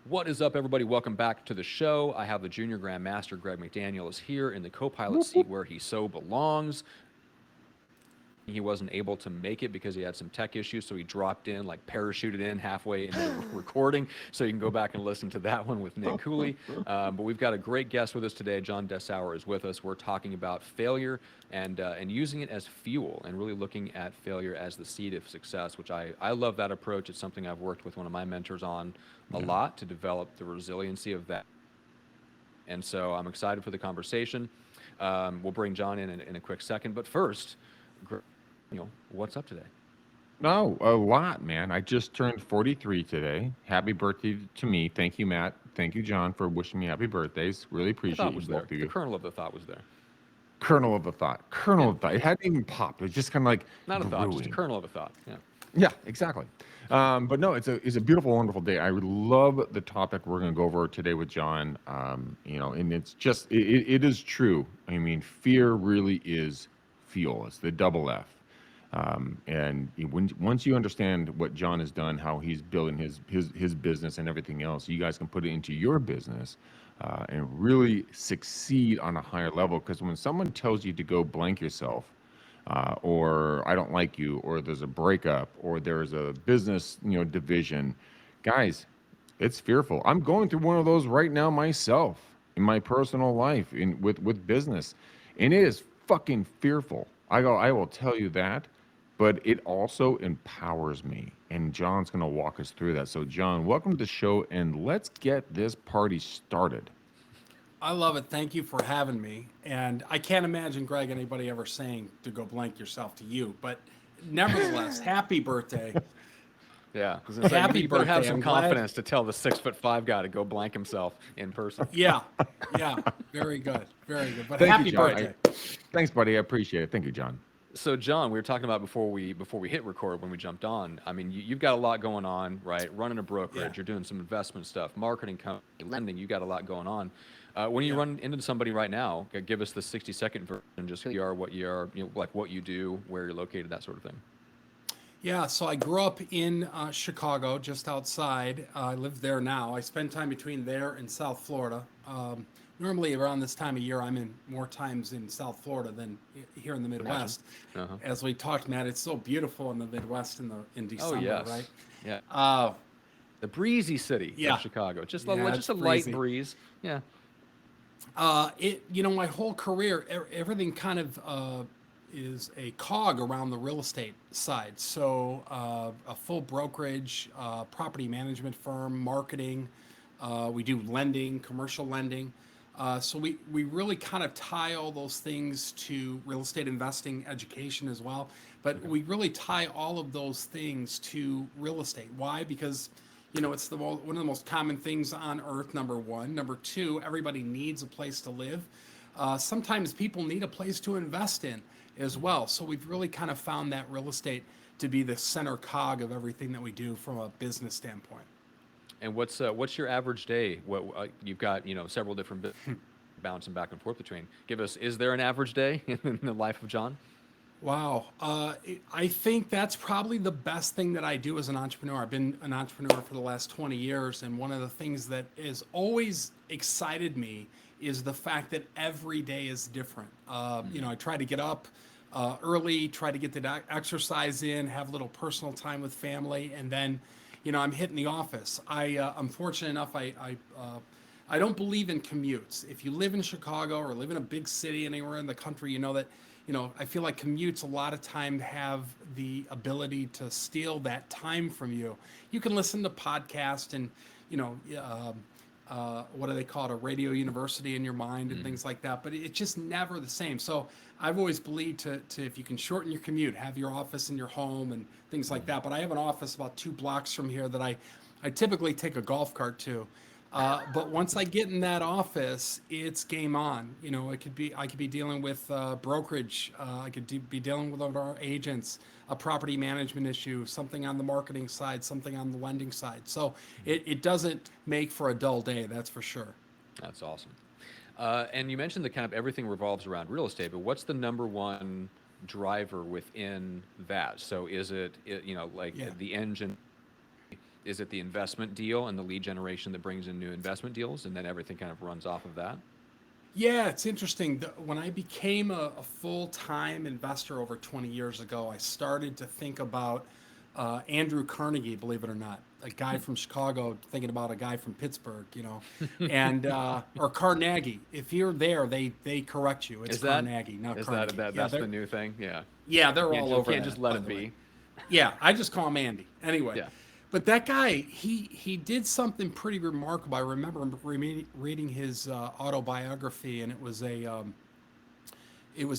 What is up, everybody? Welcome back to the show. I have the Junior Grandmaster, Greg McDaniel, is here in the co-pilot Whoop, seat whoop. where he so belongs. He wasn't able to make it because he had some tech issues, so he dropped in, like parachuted in halfway into the recording. So you can go back and listen to that one with Nick Cooley. But we've got a great guest with us today. John Dessauer is with us. We're talking about failure and using it as fuel and really looking at failure as the seed of success, which I love that approach. It's something I've worked with one of my mentors on a Yeah. lot to develop the resiliency of that. And so I'm excited for the conversation. We'll bring John in a quick second. But first, what's up today? No, a lot, man. I just turned 43 today. Happy birthday to me. Thank you, Matt. Thank you, John, for wishing me happy birthdays. Really The appreciate thought you, was there. both of The you. kernel of the thought was there. Kernel of a thought. Kernel Yeah. of thought. It hadn't even popped. It was just kind of like Not a thought, just a brewing. kernel of a thought. Yeah. Yeah, exactly. But no, it's a beautiful, wonderful day. I would love the topic we're going to go over today with John. And it's just it is true. I mean, fear really is fuel. It's the double F. Once you understand what John has done, how he's building his business and everything else, you guys can put it into your business and really succeed on a higher level. Because when someone tells you to go blank yourself, or I don't like you, or there's a breakup, or there's a business, division. Guys, it's fearful. I'm going through one of those right now myself in my personal life, with business, and it is fucking fearful. I will tell you that, but it also empowers me. And John's going to walk us through that. So, John, welcome to the show, and let's get this party started. I love it. Thank you for having me. And I can't imagine, Greg, anybody ever saying to go blank yourself to you. But nevertheless, happy birthday. Yeah. I was gonna say Happy you better have birthday. some I'm glad. confidence to tell the 6'5" guy to go blank himself in person. Yeah. Yeah. Very good. Very good. But Thank you, happy John. birthday. Thanks, buddy. I appreciate it. Thank you, John. So, John, we were talking about before we hit record when we jumped on. I mean, you've got a lot going on, right? Running a Yeah. brokerage, you're doing some investment stuff, marketing, company, lending. You got a lot going on. When you Yeah. run into somebody right now, give us the 60-second version, just who you are, what you are, like what you do, where you're located, that sort of thing. Yeah. So I grew up in Chicago, just outside. I live there now. I spend time between there and South Florida. Normally, around this time of year, I'm in more times in South Florida than here in the Imagine. Midwest. Uh-huh. As we talked, Matt, it's so beautiful in the Midwest in Oh December, right? yes, yeah. Uh, The breezy city of yeah, Chicago, yeah, just it's a light breezy. breeze. Yeah. My whole career, everything kind of is a cog around the real estate side. So a full brokerage, property management firm, marketing. We do lending, commercial lending. So we really kind of tie all those things to real estate investing, education as well. But Okay. we really tie all of those things to real estate. Why? Because it's one of the most common things on earth. Number one. Number two, everybody needs a place to live. Sometimes people need a place to invest in as well. So we've really kind of found that real estate to be the center cog of everything that we do from a business standpoint. And what's your average day? What you've got, several different bouncing back and forth between. Give us, is there an average day in the life of John? Wow. I think that's probably the best thing that I do as an entrepreneur. I've been an entrepreneur for the last 20 years, and one of the things that has always excited me is the fact that every day is different. I try to get up early, try to get the exercise in, have a little personal time with family, and then, I'm hitting the office. I'm fortunate enough. I don't believe in commutes. If you live in Chicago or live in a big city anywhere in the country, you know that, I feel like commutes a lot of time have the ability to steal that time from you. You can listen to podcasts and, you know, what do they call it, a radio university in your mind and Hmm. things like that, but it's just never the same. So I've always believed to if you can shorten your commute, have your office in your home and things like that. But I have an office about 2 blocks from here that I typically take a golf cart to. But once I get in that office, it's game on. I could be dealing with brokerage. I could be dealing with one of our agents, a property management issue, something on the marketing side, something on the lending side. So it doesn't make for a dull day, that's for sure. That's awesome. And you mentioned that kind of everything revolves around real estate, but what's the number one driver within that? So is it, like Yeah. the engine is it the investment deal and the lead generation that brings in new investment deals, and then everything kind of runs off of that? Yeah, it's interesting. When I became a full-time investor over 20 years ago, I started to think about Andrew Carnegie, believe it or not, a guy from Chicago thinking about a guy from Pittsburgh, and or Carnegie. If you're there, they correct you. It's Is that Carnegie, not is Carnegie. that Yeah, that's the new thing? Yeah. yeah, they're all over Can't just that, let by him the way. be. Yeah, I just call him Andy. Anyway, Yeah. but that guy, he did something pretty remarkable. I remember reading his autobiography, and it was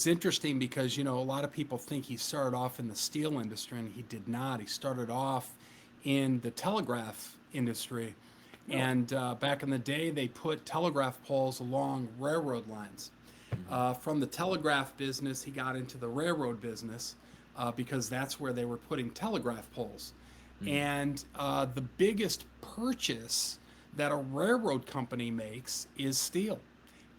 interesting because a lot of people think he started off in the steel industry, and he did not. He started off in the telegraph industry, and back in the day, they put telegraph poles along railroad lines. From the telegraph business, he got into the railroad business because that's where they were putting telegraph poles. And the biggest purchase that a railroad company makes is steel.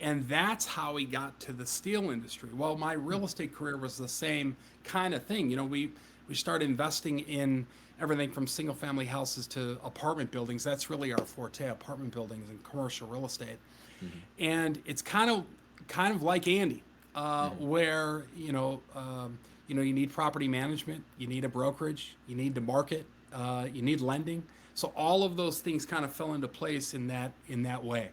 And that's how he got to the steel industry. Well, my real estate career was the same kind of thing. We started investing in everything from single family houses to apartment buildings. That's really our forte, apartment buildings and commercial real estate. And it's kind of like Andy, where you need property management, you need a brokerage, you need to market, you need lending. So all of those things kind of fell into place in that way.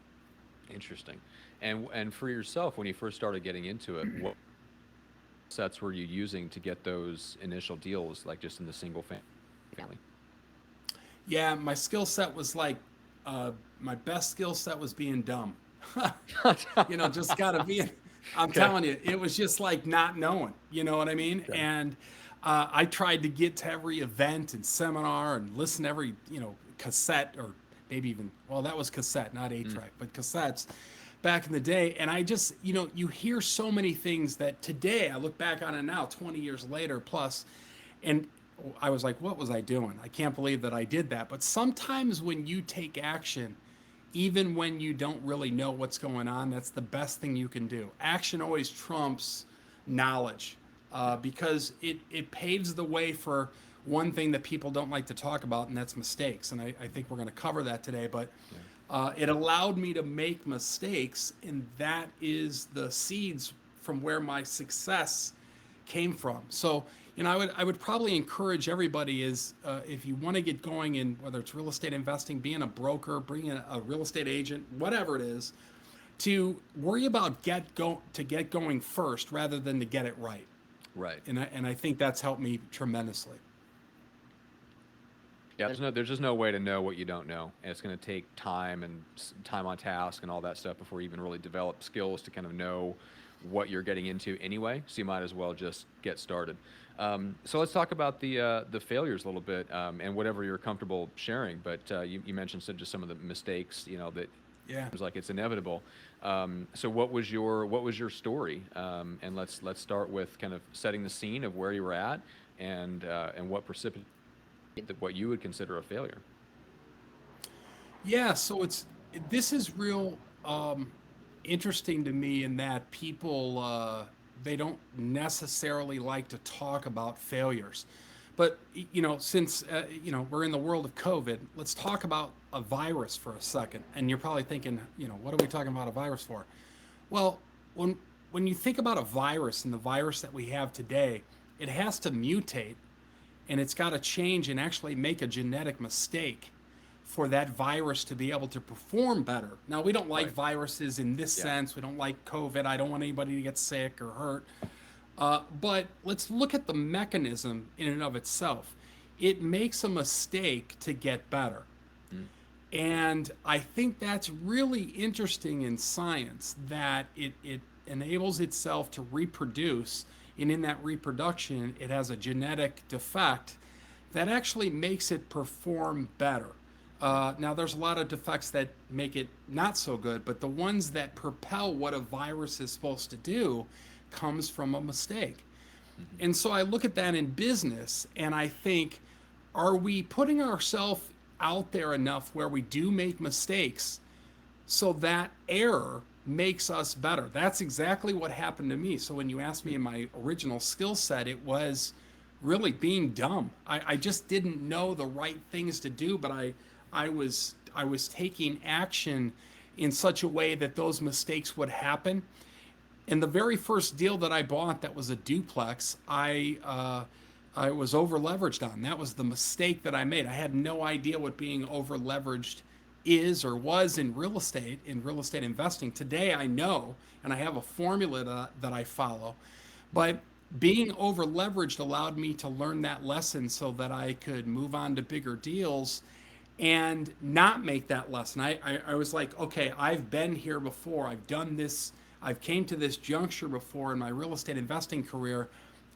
Interesting. And for yourself, when you first started getting into it, what sets were you using to get those initial deals, like just in the single family? Yeah, my skill set was like my best skill set was being dumb. Just gotta be. I'm telling you, it was just like not knowing. You know what I mean? Okay. And I tried to get to every event and seminar and listen to every cassette, or maybe even, well, that was cassette, not 8-track, but cassettes back in the day. And I just you hear so many things that today I look back on it now, 20 years later plus, and I was like, what was I doing? I can't believe that I did that. But sometimes when you take action, even when you don't really know what's going on, that's the best thing you can do. Action always trumps knowledge, because it paves the way for one thing that people don't like to talk about, and that's mistakes. And I think we're going to cover that today. But it allowed me to make mistakes, and that is the seeds from where my success came from. So I would probably encourage everybody is, if you want to get going in whether it's real estate investing, being a broker, bringing a real estate agent, whatever it is, to worry about get going first rather than to get it right. Right. And I think that's helped me tremendously. Yeah, there's just no way to know what you don't know, and it's going to take time and time on task and all that stuff before you even really develop skills to kind of know what you're getting into anyway. So you might as well just get started. So let's talk about the failures a little bit, and whatever you're comfortable sharing. But you mentioned just some of the mistakes, that seems like it's inevitable. So what was your story? And let's start with kind of setting the scene of where you were at, and what precipitated what you would consider a failure. Yeah, so this is real interesting to me in that people they don't necessarily like to talk about failures. But since we're in the world of COVID, let's talk about a virus for a second. And you're probably thinking, what are we talking about a virus for? Well, when you think about a virus and the virus that we have today, it has to mutate, and it's got to change and actually make a genetic mistake for that virus to be able to perform better. Now, we don't like viruses in this sense. We don't like COVID. I don't want anybody to get sick or hurt. But let's look at the mechanism in and of itself. It makes a mistake to get better. And I think that's really interesting in science, that it enables itself to reproduce, and in that reproduction, it has a genetic defect that actually makes it perform better. Now, there's a lot of defects that make it not so good, but the ones that propel what a virus is supposed to do comes from a mistake. And so I look at that in business, and I think, are we putting ourselves out there enough where we do make mistakes so that error makes us better? That's exactly what happened to me. So when you asked me in my original skill set, it was really being dumb. I just didn't know the right things to do, but I was taking action in such a way that those mistakes would happen. And the very first deal that I bought that was a duplex, I was over leveraged on. That was the mistake that I made. I had no idea what being over leveraged is or was in real estate investing. Today I know, and I have a formula that I follow. But being over leveraged allowed me to learn that lesson so that I could move on to bigger deals and not make that lesson. I was like, okay, I've been here before. I've done this. I've came to this juncture before in my real estate investing career.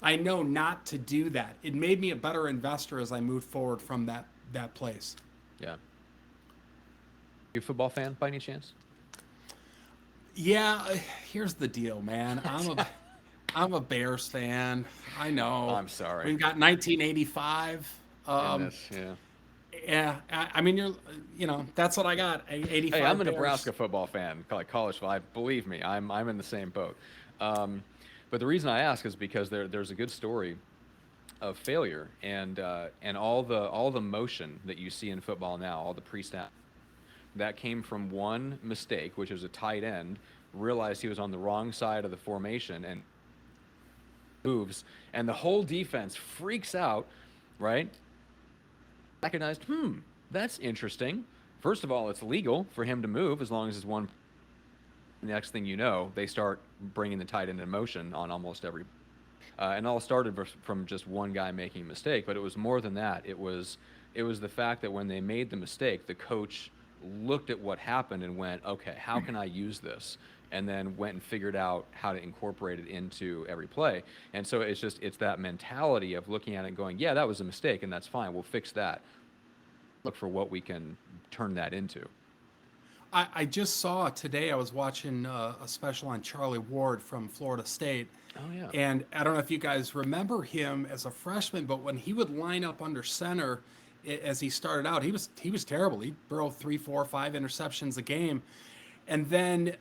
I know not to do that. It made me a better investor as I moved forward from that place. Yeah. You a football fan by any chance? Yeah, here's the deal, man. I'm a Bears fan. I know. I'm sorry. We've got 1985. Goodness, yeah. Yeah, I mean, that's what I got. 85. Hey, I'm a Bears. Nebraska football fan, like college football. Believe me, I'm in the same boat. But the reason I ask is because there's a good story of failure and all the motion that you see in football now, all the pre-snap, that came from one mistake, which was a tight end realized he was on the wrong side of the formation and moves, and the whole defense freaks out, right? Recognized, that's interesting. First of all, it's legal for him to move as long as it's one. Next thing you know, they start bringing the tight end in motion on almost every. And all started from just one guy making a mistake, but it was more than that. It was the fact that when they made the mistake, the coach looked at what happened and went, okay, how can I use this? And then went and figured out how to incorporate it into every play. And so it's that mentality of looking at it and going, yeah, that was a mistake and that's fine. We'll fix that. Look for what we can turn that into. I just saw today, I was watching a special on Charlie Ward from Florida State. Oh, yeah. And I don't know if you guys remember him as a freshman, but when he would line up under center as he started out, he was terrible. He'd throw 3, 4, 5 interceptions a game. And then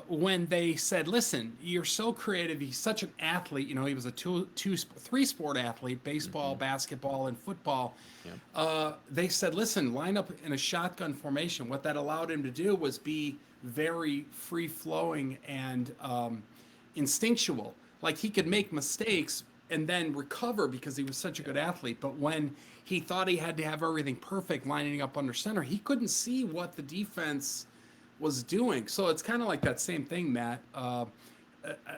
when they said, listen, you're so creative, he's such an athlete, he was a 3 sport athlete, baseball, basketball, and football. Yeah. They said, listen, line up in a shotgun formation. What that allowed him to do was be very free-flowing and instinctual. Like he could make mistakes and then recover because he was such a good athlete. But when he thought he had to have everything perfect lining up under center, he couldn't see what the defense was doing. So it's kind of like that same thing, Matt.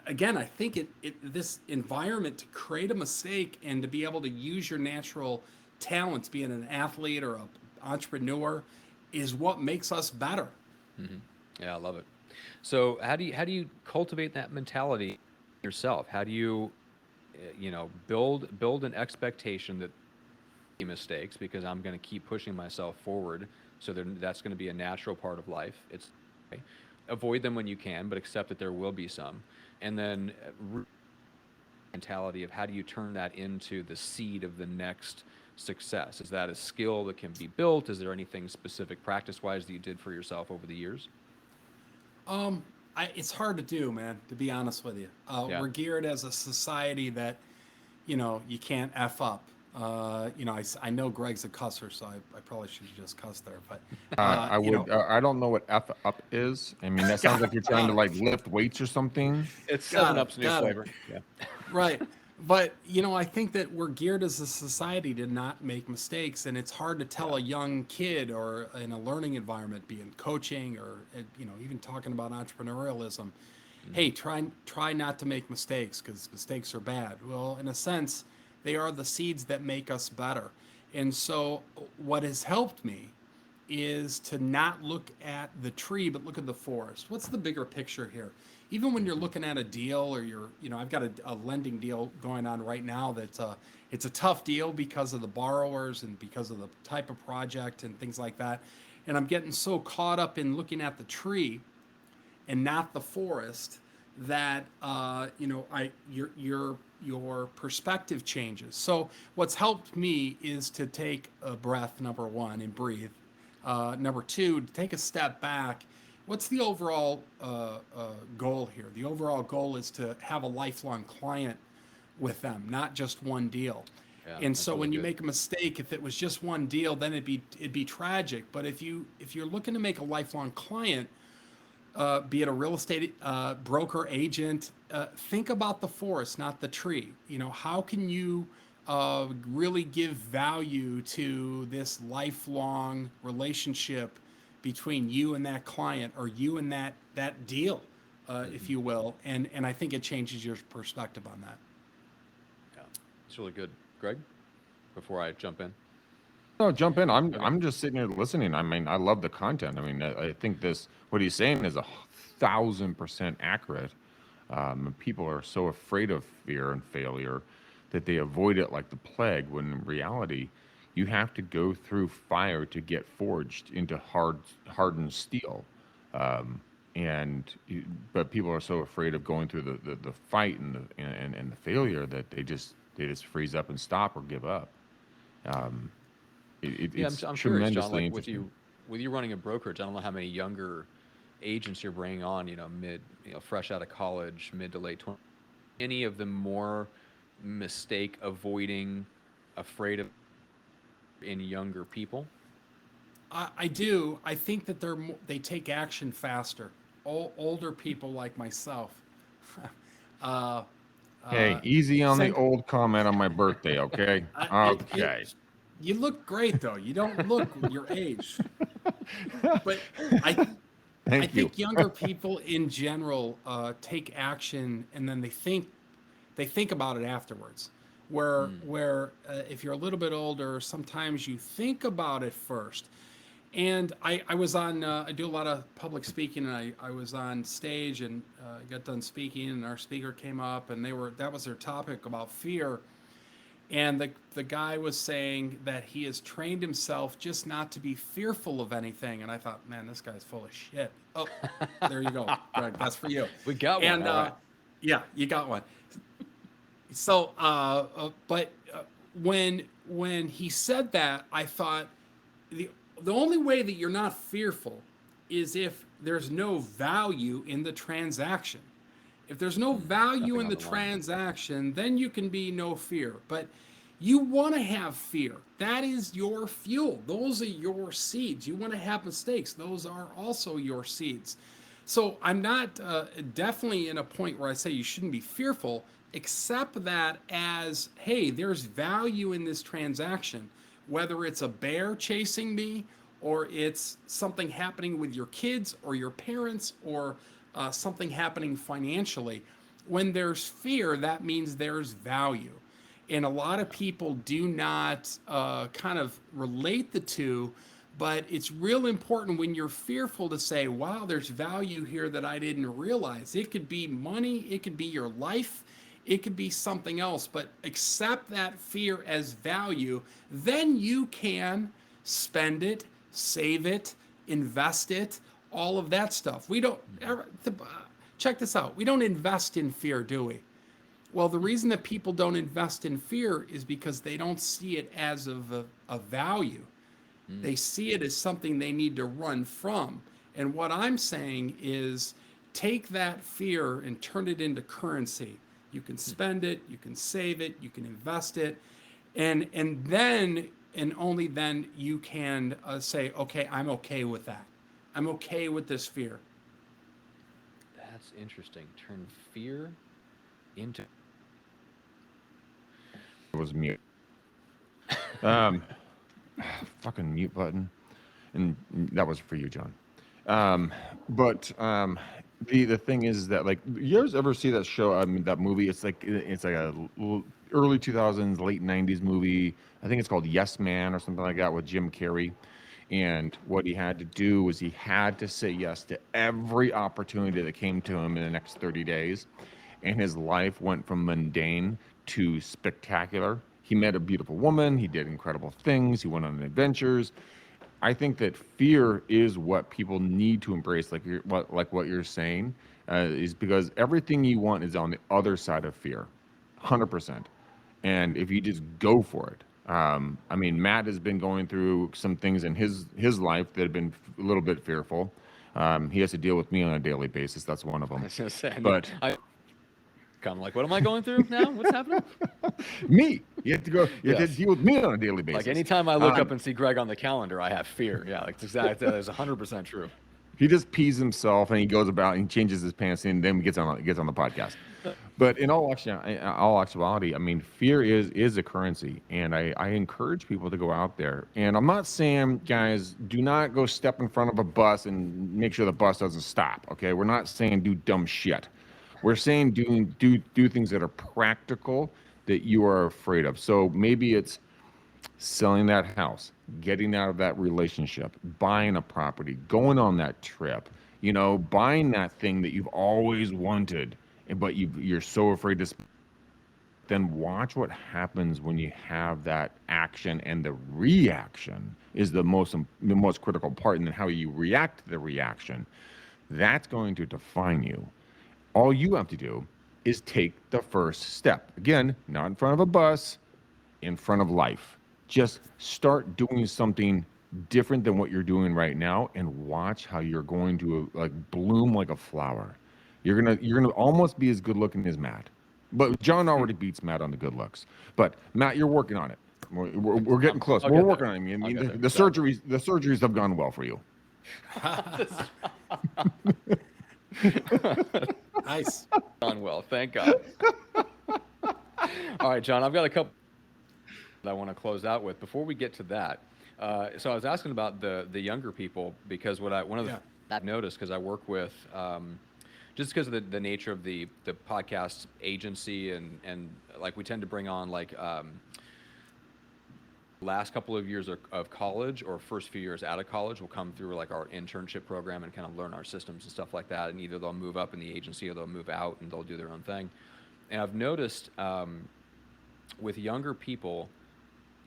Again, I think this environment to create a mistake and to be able to use your natural talents, being an athlete or an entrepreneur, is what makes us better. Mm-hmm. Yeah, I love it. So how do you cultivate that mentality yourself? How do you build an expectation that mistakes, because I'm going to keep pushing myself forward. So that's going to be a natural part of life. It's okay. Avoid them when you can, but accept that there will be some. And then mentality of how do you turn that into the seed of the next success? Is that a skill that can be built? Is there anything specific practice-wise that you did for yourself over the years? It's hard to do, man, to be honest with you. Yeah. We're geared as a society that, you can't F up. I know Greg's a cusser, so I probably should have just cussed there. But I would. I don't know what F up is. I mean, that sounds like you're trying to lift weights or something. It's Got 7-Up's new it. flavor. Yeah. Right. But, I think that we're geared as a society to not make mistakes. And it's hard to tell a young kid or in a learning environment, be in coaching or, even talking about entrepreneurialism, hey, try not to make mistakes because mistakes are bad. Well, in a sense, they are the seeds that make us better. And so what has helped me is to not look at the tree, but look at the forest. What's the bigger picture here? Even when you're looking at a deal or I've got a lending deal going on right now that's it's a tough deal because of the borrowers and because of the type of project and things like that. And I'm getting so caught up in looking at the tree and not the forest that your perspective changes. So what's helped me is to take a breath, number one, and breathe. Number two, to take a step back. What's the overall goal here? The overall goal is to have a lifelong client with them, not just one deal. Yeah, And that's so really when you good. make a mistake, if it was just one deal, then it'd be tragic. But if you're looking to make a lifelong client, be it a real estate broker, agent, think about the forest, not the tree. You know, how can you really give value to this lifelong relationship between you and that client, or you and that deal, if Hmm. you will? And I think it changes your perspective on that. Yeah, it's really good. Greg, before I jump in. No, jump in. I'm Okay. I'm just sitting here listening. I mean, I love the content. I mean, I think this what he's saying is 1,000% accurate. People are so afraid of fear and failure that they avoid it like the plague. When in reality, you have to go through fire to get forged into hardened steel. Um, but people are so afraid of going through the fight and the failure that they just freeze up and stop or give up. Um, Yeah, it's I'm curious, John. tremendously Like interesting. with you running a brokerage, I don't know how many younger agents you're bringing on. Fresh out of college, mid to late 20s. Any of them more mistake avoiding, afraid of in younger people? I do. I think that they take action faster. Older people like myself. uh, Hey, uh, easy on the send, old comment on my birthday, okay? it, Okay. you look great though. You don't look your age. But I I Thank you. think younger people in general take action, and then they think about it afterwards. Mm. Where if you're a little bit older, sometimes you think about it first. And I was on, I do a lot of public speaking, and I was on stage, and got done speaking, and our speaker came up, and that was their topic about fear. And the guy was saying that he has trained himself just not to be fearful of anything. And I thought, man, this guy's full of shit. Oh, there you go, Greg. That's for you. We got one. And All right. yeah, you got one. So, but when he said that, I thought the the only way that you're not fearful is if there's no value in the transaction. If there's no Mm. value Nothing in on the the line. transaction, then you can be no fear. But you want to have fear. That is your fuel. Those are your seeds. You want to have mistakes. Those are also your seeds. So I'm not definitely in a point where I say you shouldn't be fearful, except that as, hey, there's value in this transaction, whether it's a bear chasing me, or it's something happening with your kids or your parents, or something happening financially. When there's fear, that means there's value. And a lot of people do not kind of relate the two, but it's real important when you're fearful to say, wow, there's value here that I didn't realize. It could be money, it could be your life, it could be something else, but accept that fear as value. Then you can spend it, save it, invest it, all of that stuff. We don't, check this out. We don't invest in fear, do we? Well, the reason that people don't invest in fear is because they don't see it as a value. Mm. They see it as something they need to run from. And what I'm saying is take that fear and turn it into currency. You can spend it, you can save it, you can invest it, and then and only then you can say, okay, I'm okay with that. I'm okay with this fear. That's interesting. Turn fear into. It was mute. Um, fucking mute button. And that was for you, John. But the thing is that like you guys ever see that show? I mean that movie. It's like a early 2000s, late 90s movie. I think it's called Yes Man or something like that with Jim Carrey. And what he had to do was he had to say yes to every opportunity that came to him in the next 30 days. And his life went from mundane to spectacular. He met a beautiful woman. He did incredible things. He went on adventures. I think that fear is what people need to embrace, like what you're saying, is because everything you want is on the other side of fear, 100%. And if you just go for it, I mean, Matt has been going through some things in his life that have been a little bit fearful. He has to deal with me on a daily basis. That's one of I them. was gonna say. But I come. Like, what am I going through now? What's happening? Me. You have to go. You have to Yes. deal with me on a daily basis. Like anytime I look up and see Greg on the calendar, I have fear. Yeah, like exactly. That is 100% true. He just pees himself and he goes about and he changes his pants and then gets on the podcast. But in all actuality, I mean, fear is a currency, and I encourage people to go out there. And I'm not saying, guys, do not go step in front of a bus and make sure the bus doesn't stop. Okay, we're not saying do dumb shit. We're saying do things that are practical that you are afraid of. So maybe it's selling that house, getting out of that relationship, buying a property, going on that trip, buying that thing that you've always wanted, but you're so afraid to. Then watch what happens when you have that action, and the reaction is the most critical part, and then how you react to the reaction. That's going to define you. All you have to do is take the first step. Again, not in front of a bus, in front of life. Just start doing something different than what you're doing right now, and watch how you're going to bloom like a flower. You're gonna almost be as good looking as Matt, but John already beats Matt on the good looks. But Matt, you're working on it. We're getting close. We're working on it. I mean, the surgeries have gone well for you. Nice. Done well, thank God. All right, John, I've got a couple that I want to close out with. Before we get to that, so I was asking about the younger people, because one of the I've noticed, because I work with just because of the nature of the podcast agency, and like we tend to bring on last couple of years of college or first few years out of college will come through like our internship program and kind of learn our systems and stuff like that. And either they'll move up in the agency or they'll move out and they'll do their own thing. And I've noticed with younger people,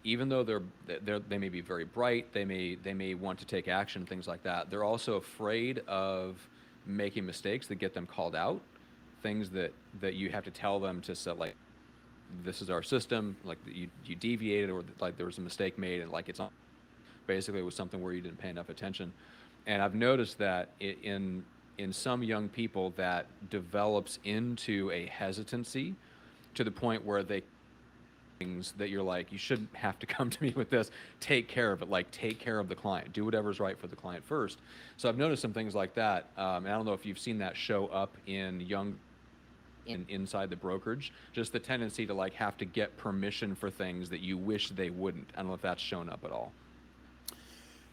even though they may be very bright, they may want to take action, things like that, they're also afraid of making mistakes that get them called out, things that you have to tell them to set, like, this is our system, like you deviated, or like there was a mistake made, and like it's not, basically it was something where you didn't pay enough attention. And I've noticed that in some young people that develops into a hesitancy to the point where they things that you're like, you shouldn't have to come to me with this, take care of it, like take care of the client, do whatever's right for the client first. So I've noticed some things like that, and I don't know if you've seen that show up in inside the brokerage, just the tendency to like have to get permission for things that you wish they wouldn't. I don't know if that's shown up at all.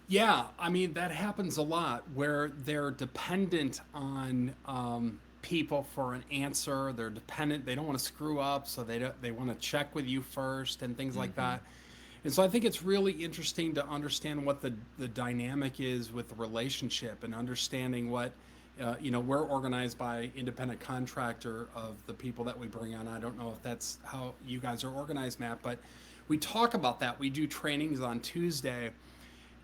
Yeah, I mean, that happens a lot where they're dependent on people for an answer. They're dependent. They don't want to screw up, so they want to check with you first and things like that. And so I think it's really interesting to understand what the dynamic is with the relationship, and understanding what, we're organized by independent contractor of the people that we bring on. I don't know if that's how you guys are organized, Matt, but we talk about that. We do trainings on Tuesday,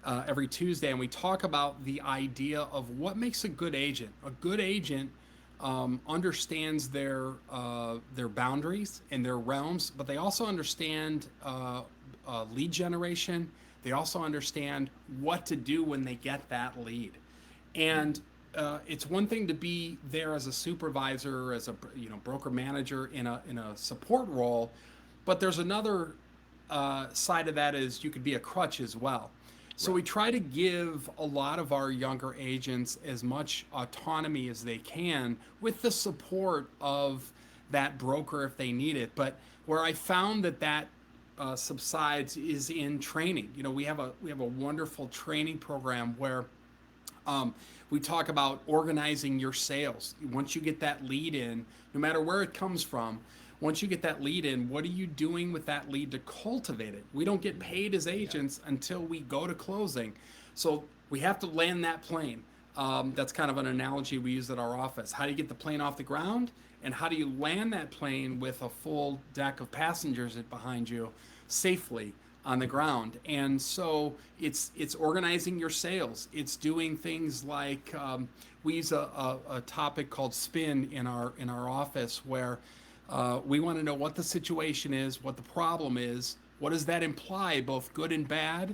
every Tuesday, and we talk about the idea of what makes a good agent. A good agent understands their boundaries and their realms, but they also understand lead generation. They also understand what to do when they get that lead. And it's one thing to be there as a supervisor, as a broker manager in a support role, but there's another side of that, is you could be a crutch as well. So we try to give a lot of our younger agents as much autonomy as they can, with the support of that broker if they need it. But where I found that subsides is in training. We have a wonderful training program where we talk about organizing your sales. Once you get that lead in, no matter where it comes from, once you get that lead in, what are you doing with that lead to cultivate it? We don't get paid as agents until we go to closing. So we have to land that plane. That's kind of an analogy we use at our office. How do you get the plane off the ground? And how do you land that plane with a full deck of passengers behind you safely on the ground? And so it's organizing your sales. It's doing things like we use a topic called spin in our office, where we want to know what the situation is, what the problem is, what does that imply, both good and bad,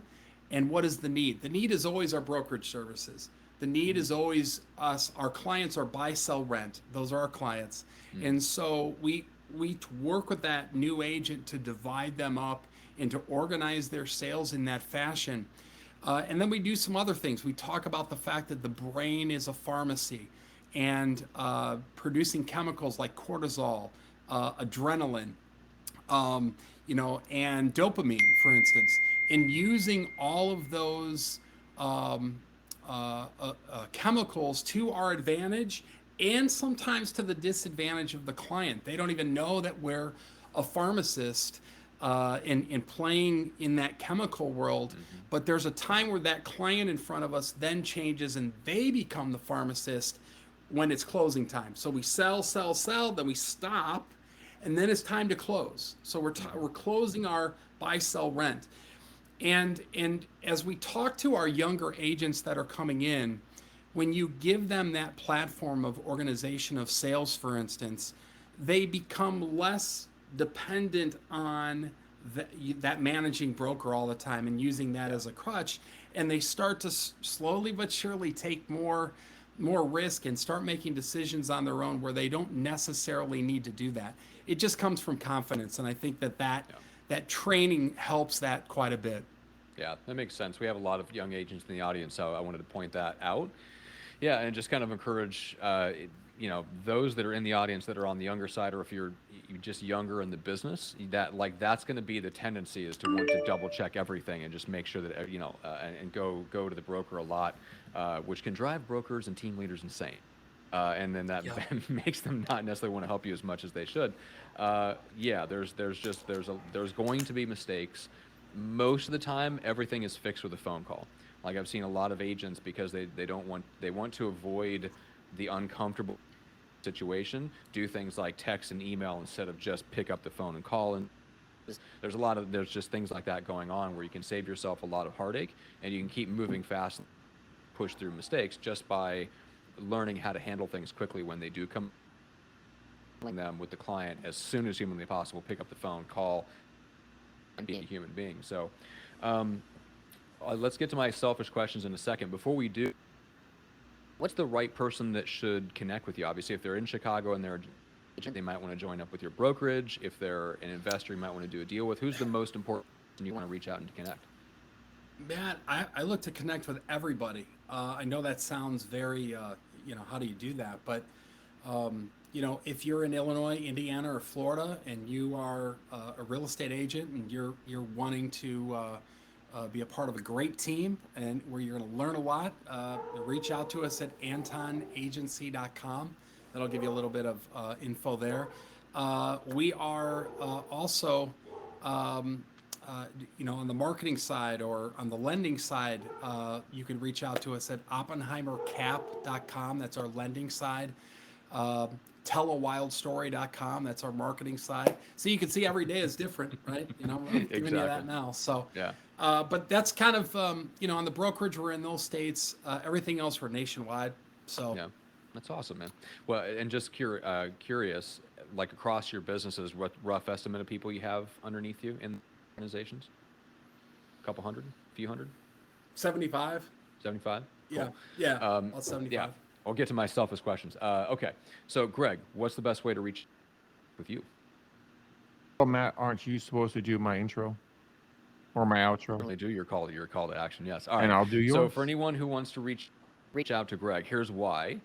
and what is the need. The need is always our brokerage services. The need is always us. Our clients are buy, sell, rent. Those are our clients. And so we work with that new agent to divide them up and to organize their sales in that fashion. And then we do some other things. We talk about the fact that the brain is a pharmacy, and producing chemicals like cortisol, adrenaline, and dopamine, for instance, and using all of those chemicals to our advantage and sometimes to the disadvantage of the client. They don't even know that we're a pharmacist in playing in that chemical world. But there's a time where that client in front of us then changes and they become the pharmacist when it's closing time. So we sell, then we stop, and then it's time to close. So we're closing our buy, sell, rent. And as we talk to our younger agents that are coming in, when you give them that platform of organization of sales, for instance, they become less dependent on that managing broker all the time and using that as a crutch, and they start to slowly but surely take more risk and start making decisions on their own where they don't necessarily need to do that. It just comes from confidence, and I think that training helps that quite a bit. Yeah, that makes sense. We have a lot of young agents in the audience, so I wanted to point that out. Yeah, and just kind of encourage, those that are in the audience that are on the younger side, or if you're just younger in the business, that's going to be the tendency, is to want to double check everything and just make sure that, and go to the broker a lot, which can drive brokers and team leaders insane. And then that makes them not necessarily want to help you as much as they should. There's going to be mistakes. Most of the time, everything is fixed with a phone call. Like, I've seen a lot of agents, because they want to avoid the uncomfortable situation, do things like text and email instead of just pick up the phone and call. And there's just things like that going on where you can save yourself a lot of heartache, and you can keep moving fast, push through mistakes just by learning how to handle things quickly when they do come them with the client as soon as humanly possible. Pick up the phone, call, and be a human being. So let's get to my selfish questions in a second. Before we do, what's the right person that should connect with you? Obviously, if they're in Chicago and they might want to join up with your brokerage. If they're an investor you might want to do a deal with, who's the most important person you want to reach out and connect? Matt, I look to connect with everybody. I know that sounds very, how do you do that? But, if you're in Illinois, Indiana, or Florida, and you are a real estate agent and you're wanting to be a part of a great team and where you're going to learn a lot, reach out to us at AntonAgency.com. That'll give you a little bit of info there. We are also, on the marketing side or on the lending side, you can reach out to us at OppenheimerCap.com. That's our lending side. TellAWildStory.com. That's our marketing side. So you can see every day is different, right? I'm giving you that now. So, yeah. But that's kind of, on the brokerage, we're in those states. Everything else, we're nationwide. So yeah, that's awesome, man. Well, and just curious, like across your businesses, what rough estimate of people you have underneath you in organizations? A couple hundred, a few hundred? 75. 75? Yeah. Cool. Yeah. About 75. Yeah. I'll get to my selfish questions. Okay. So, Greg, what's the best way to reach with you? Well, Matt, aren't you supposed to do my intro or my outro? Really do your call to action. Yes. All right. And I'll do yours. So, for anyone who wants to reach out to Greg, here's why.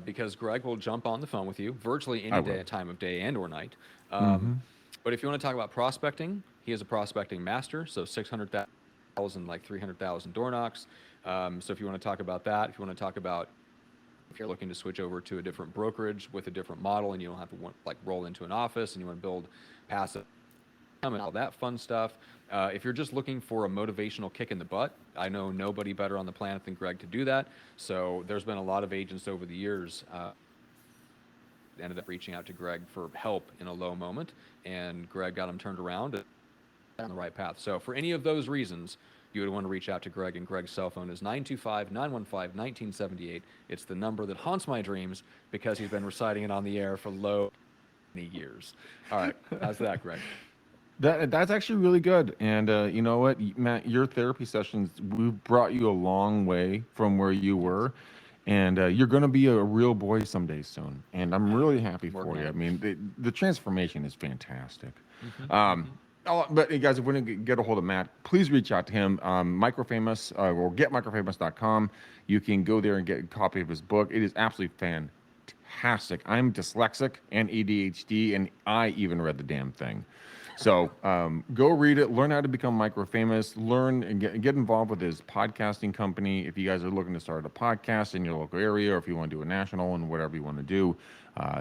Because Greg will jump on the phone with you virtually any time of day and or night. But if you want to talk about prospecting, he is a prospecting master. So 600,000, like 300,000 door knocks. So if you want to talk about that, if you want to talk about if you're looking to switch over to a different brokerage with a different model and you don't have to roll into an office and you want to build passive and all that fun stuff. If you're just looking for a motivational kick in the butt, I know nobody better on the planet than Greg to do that. So there's been a lot of agents over the years ended up reaching out to Greg for help in a low moment, and Greg got them turned around and on the right path. So for any of those reasons, you would want to reach out to Greg, and Greg's cell phone is 925-915-1978. It's the number that haunts my dreams because he's been reciting it on the air for many years. All right, how's that, Greg? That's actually really good. And you know what, Matt, your therapy sessions, we've brought you a long way from where you were, and you're going to be a real boy someday soon. And I'm really happy for Working you. on I it. mean, the transformation is fantastic. Mm-hmm. Um, Mm-hmm. but you guys, if we didn't get a hold of Matt, please reach out to him. Microfamous or getmicrofamous.com. You can go there and get a copy of his book. It is absolutely fantastic. I'm dyslexic and ADHD, and I even read the damn thing. So go read it, learn how to become micro famous, learn and get involved with his podcasting company. If you guys are looking to start a podcast in your local area, or if you want to do a national and whatever you want to do,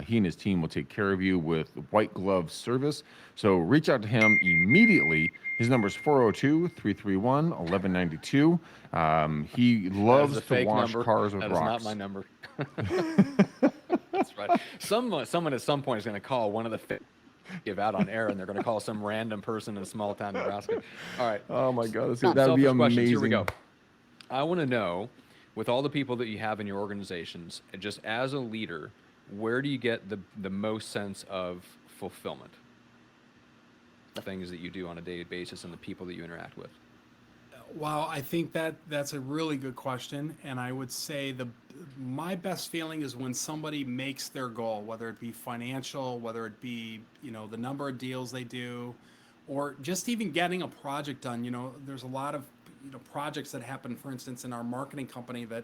he and his team will take care of you with white glove service. So reach out to him immediately. His number is 402 331 1192. He That is a loves to fake wash number. cars with That is not rocks. my number. That's right. Someone at some point is going to call one of the give out on air, and they're going to call some random person in small town Nebraska. All right. Oh my God, that would be Selfish questions. Here we go. amazing. I want to know, with all the people that you have in your organizations, just as a leader, where do you get the most sense of fulfillment? The things that you do on a daily basis and the people that you interact with. Wow, I think that's a really good question, and I would say my best feeling is when somebody makes their goal, whether it be financial, whether it be the number of deals they do, or just even getting a project done. There's a lot of projects that happen, for instance, in our marketing company that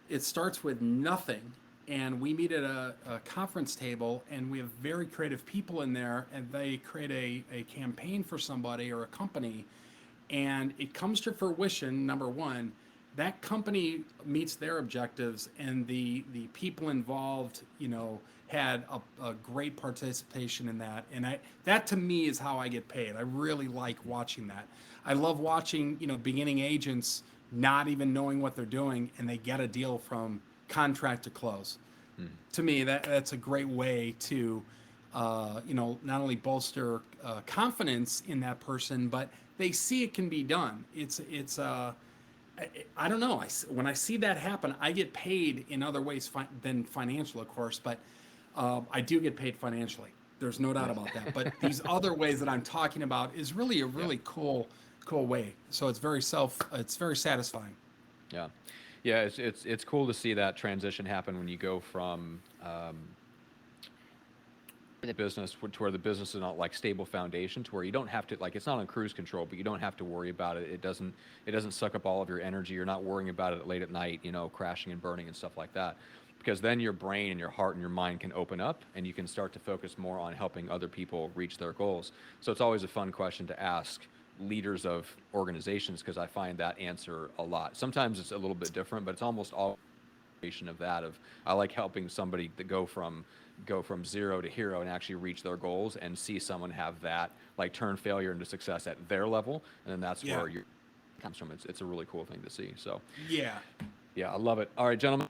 it starts with nothing, and we meet at a conference table, and we have very creative people in there, and they create a campaign for somebody or a company, and it comes to fruition. Number one, that company meets their objectives, and the people involved had a great participation in that, and that to me is how I get paid. I really like watching that. I love watching beginning agents not even knowing what they're doing, and they get a deal from contract to close. To me, that's a great way to not only bolster confidence in that person, but they see it can be done. I don't know. When I see that happen, I get paid in other ways than financial, of course, but I do get paid financially. There's no doubt about that. But these other ways that I'm talking about is really a really cool way. So it's very satisfying. Yeah, yeah. It's cool to see that transition happen when you go from the business to where the business is not like stable foundation, to where you don't have to, like, it's not on cruise control, but you don't have to worry about it. It doesn't suck up all of your energy. You're not worrying about it late at night, crashing and burning and stuff like that. Because then your brain and your heart and your mind can open up, and you can start to focus more on helping other people reach their goals. So it's always a fun question to ask leaders of organizations, because I find that answer a lot. Sometimes it's a little bit different, but it's almost all of that. I like helping somebody to go from zero to hero and actually reach their goals, and see someone have that, like, turn failure into success at their level, and then that's where you comes from. It's a really cool thing to see. So Yeah. I love it. All right, gentlemen.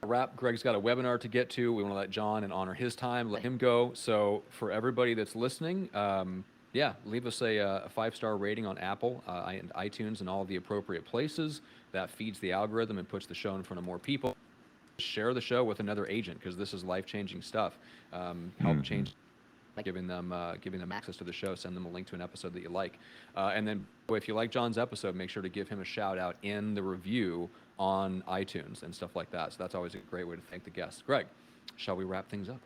Wrap. Greg's got a webinar to get to. We want to let John, and honor his time, let him go. So for everybody that's listening, leave us a 5-star rating on Apple and iTunes and all the appropriate places. That feeds the algorithm and puts the show in front of more people. Share the show with another agent, because this is life-changing stuff. Help change, giving them access to the show. Send them a link to an episode that you like, and then if you like John's episode, make sure to give him a shout out in the review on iTunes and stuff like that. So that's always a great way to thank the guests. Greg, shall we wrap things up?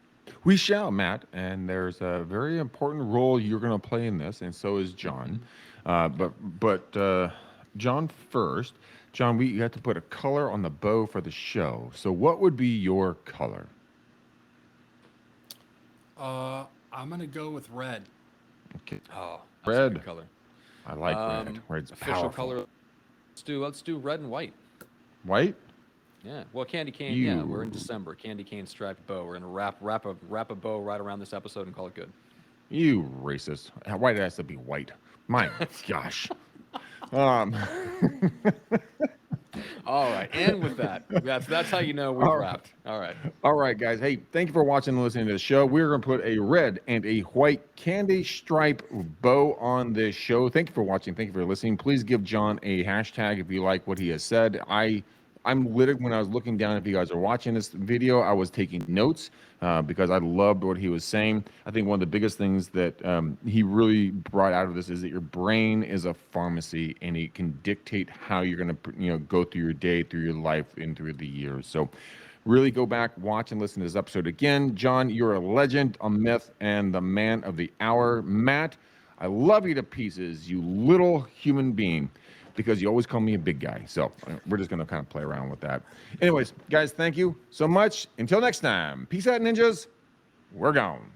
We shall, Matt, and there's a very important role you're going to play in this, and so is John. But John first. John, we have to put a color on the bow for the show. So what would be your color? I'm gonna go with red. Okay. Oh, that's Red. a good color. I like red. Red's Official powerful. color. Let's do red and white. White? Yeah. Well, candy cane. Yeah, we're in December. Candy cane striped bow. We're gonna wrap a bow right around this episode and call it good. You racist. Why did it have to be white? My gosh. All right, and with that, that's how you know we've wrapped. All right. All right, guys. Hey, thank you for watching and listening to the show. We're going to put a red and a white candy stripe bow on this show. Thank you for watching. Thank you for listening. Please give John a hashtag if you like what he has said. I I'm literally, when I was looking down, if you guys are watching this video, I was taking notes because I loved what he was saying. I think one of the biggest things that he really brought out of this is that your brain is a pharmacy, and it can dictate how you're going to, go through your day, through your life, and through the years. So really go back, watch, and listen to this episode again. John, you're a legend, a myth, and the man of the hour. Matt, I love you to pieces, you little human being, because you always call me a big guy. So we're just going to kind of play around with that. Anyways, guys, thank you so much. Until next time, peace out, ninjas. We're gone.